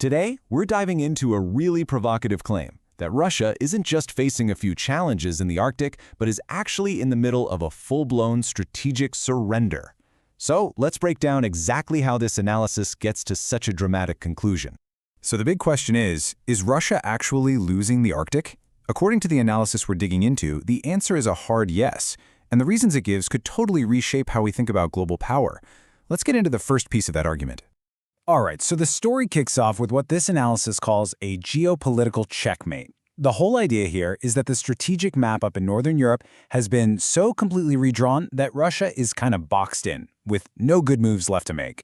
Today, we're diving into a really provocative claim that Russia isn't just facing a few challenges in the Arctic, but is actually in the middle of a full-blown strategic surrender. So let's break down exactly how this analysis gets to such a dramatic conclusion. So the big question is Russia actually losing the Arctic? According to the analysis we're digging into, the answer is a hard yes, and the reasons it gives could totally reshape how we think about global power. Let's get into the first piece of that argument. All right, so the story kicks off with what this analysis calls a geopolitical checkmate. The whole idea here is that the strategic map up in Northern Europe has been so completely redrawn that Russia is kind of boxed in, with no good moves left to make.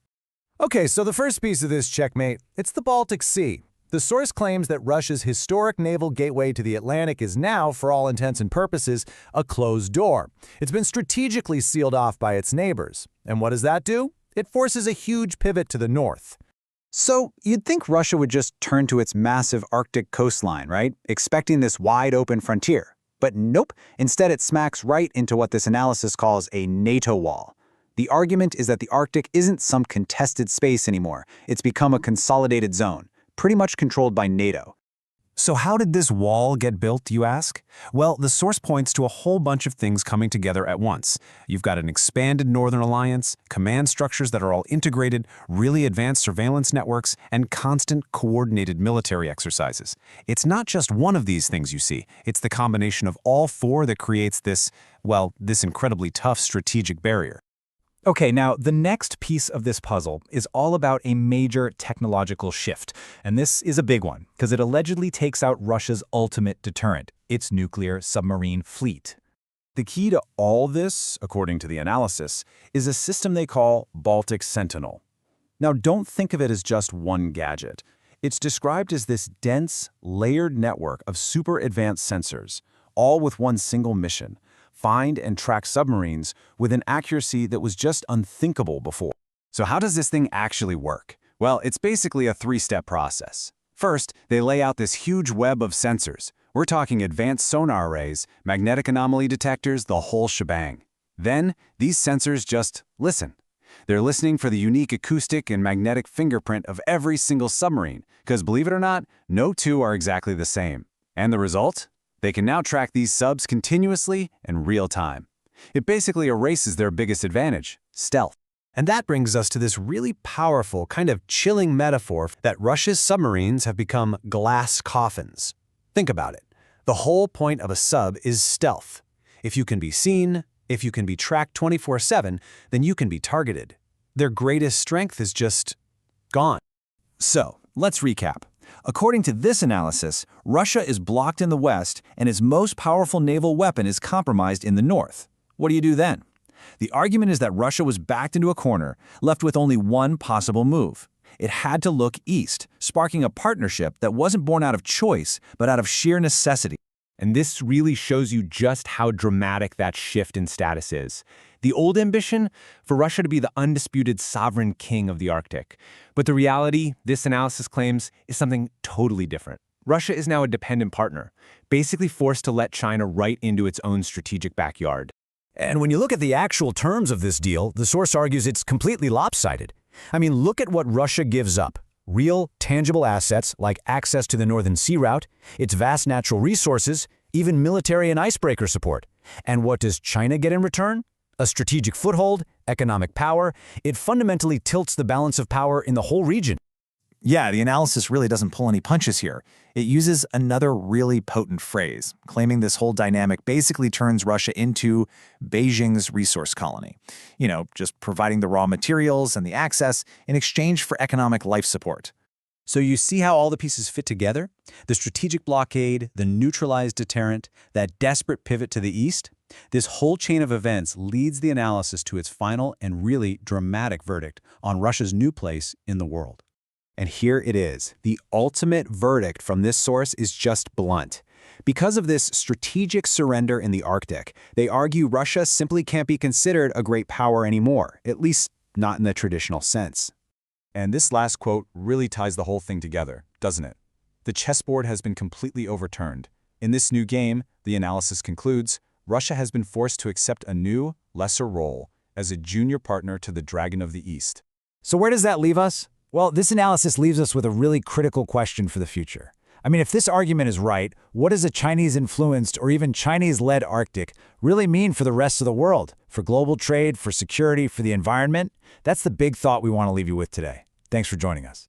Okay, so the first piece of this checkmate, it's the Baltic Sea. The source claims that Russia's historic naval gateway to the Atlantic is now, for all intents and purposes, a closed door. It's been strategically sealed off by its neighbors. And what does that do? It forces a huge pivot to the north. So you'd think Russia would just turn to its massive Arctic coastline, right? Expecting this wide-open frontier. But nope, instead it smacks right into what this analysis calls a NATO Wall. The argument is that the Arctic isn't some contested space anymore. It's become a consolidated zone, pretty much controlled by NATO. So how did this wall get built, you ask? Well, the source points to a whole bunch of things coming together at once. You've got an expanded Northern Alliance, command structures that are all integrated, really advanced surveillance networks, and constant coordinated military exercises. It's not just one of these things you see. It's the combination of all four that creates this incredibly tough strategic barrier. Okay, now the next piece of this puzzle is all about a major technological shift. And this is a big one, because it allegedly takes out Russia's ultimate deterrent, its nuclear submarine fleet. The key to all this, according to the analysis, is a system they call Baltic Sentinel. Now, don't think of it as just one gadget. It's described as this dense, layered network of super advanced sensors, all with one single mission: find and track submarines with an accuracy that was just unthinkable before. So how does this thing actually work? Well, it's basically a three-step process. First, they lay out this huge web of sensors. We're talking advanced sonar arrays, magnetic anomaly detectors, the whole shebang. Then, these sensors just listen. They're listening for the unique acoustic and magnetic fingerprint of every single submarine, because believe it or not, no two are exactly the same. And the result? They can now track these subs continuously in real time. It basically erases their biggest advantage: stealth. And that brings us to this really powerful, kind of chilling metaphor that Russia's submarines have become glass coffins. Think about it. The whole point of a sub is stealth. If you can be seen, if you can be tracked 24/7, then you can be targeted. Their greatest strength is just gone. So, let's recap. According to this analysis, Russia is blocked in the west and its most powerful naval weapon is compromised in the north. What do you do then? The argument is that Russia was backed into a corner, left with only one possible move. It had to look east, sparking a partnership that wasn't born out of choice, but out of sheer necessity. And this really shows you just how dramatic that shift in status is. The old ambition for Russia to be the undisputed sovereign king of the Arctic. But the reality, this analysis claims, is something totally different. Russia is now a dependent partner, basically forced to let China right into its own strategic backyard. And when you look at the actual terms of this deal, the source argues it's completely lopsided. I mean, look at what Russia gives up. Real, tangible assets like access to the Northern Sea Route, its vast natural resources, even military and icebreaker support. And what does China get in return? A strategic foothold, economic power. It fundamentally tilts the balance of power in the whole region. Yeah, the analysis really doesn't pull any punches here. It uses another really potent phrase, claiming this whole dynamic basically turns Russia into Beijing's resource colony. Just providing the raw materials and the access in exchange for economic life support. So you see how all the pieces fit together? The strategic blockade, the neutralized deterrent, that desperate pivot to the east? This whole chain of events leads the analysis to its final and really dramatic verdict on Russia's new place in the world. And here it is. The ultimate verdict from this source is just blunt. Because of this strategic surrender in the Arctic, they argue Russia simply can't be considered a great power anymore, at least not in the traditional sense. And this last quote really ties the whole thing together, doesn't it? The chessboard has been completely overturned. In this new game, the analysis concludes, Russia has been forced to accept a new, lesser role as a junior partner to the Dragon of the East. So where does that leave us? Well, this analysis leaves us with a really critical question for the future. I mean, if this argument is right, what does a Chinese-influenced or even Chinese-led Arctic really mean for the rest of the world? For global trade, for security, for the environment? That's the big thought we want to leave you with today. Thanks for joining us.